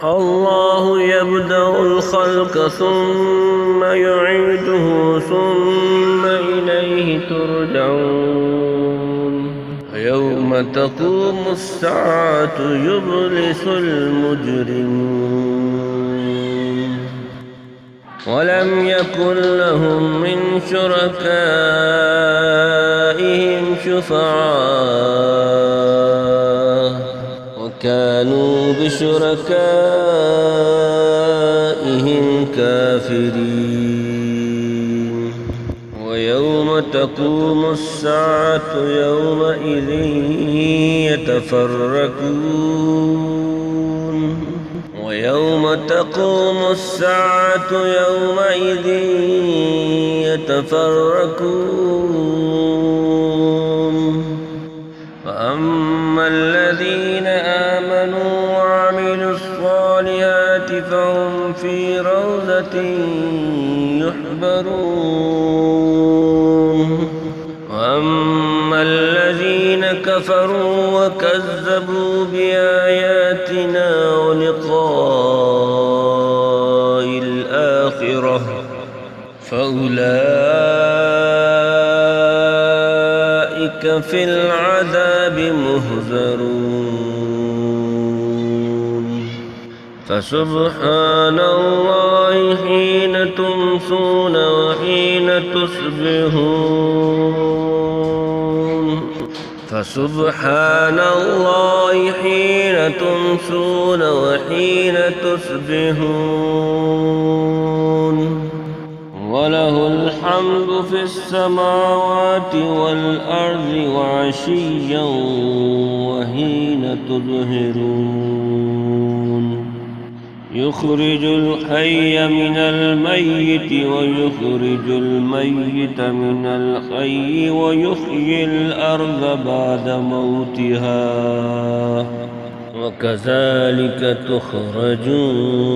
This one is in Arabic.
الله يبدأ الخلق ثم يعيده ثم إليه ترجعون يوم تقوم الساعة يبلس المجرمون ولم يكن لهم من شركائهم شفعاء وكانوا بشركائهم كافرين ويوم تقوم الساعة يومئذ يتفرقون ويوم تقوم الساعة يومئذ يتفرقون فأما الذين آمنوا وعملوا الصالحات فهم في روضة يحبرون وأما الذين كفروا وكذبوا بآياتنا ولقاء الآخرة فأولئك في العذاب مهذرون فسبحان الله حين تمسون وحين تصبحون فسبحان الله حين تمسون وحين تصبحون وله الحمد في السماوات والأرض وعشيا وحين تظهرون يخرج الحي من الميت ويخرج الميت من الحي ويحيي الأرض بعد موتها وكذلك تخرجون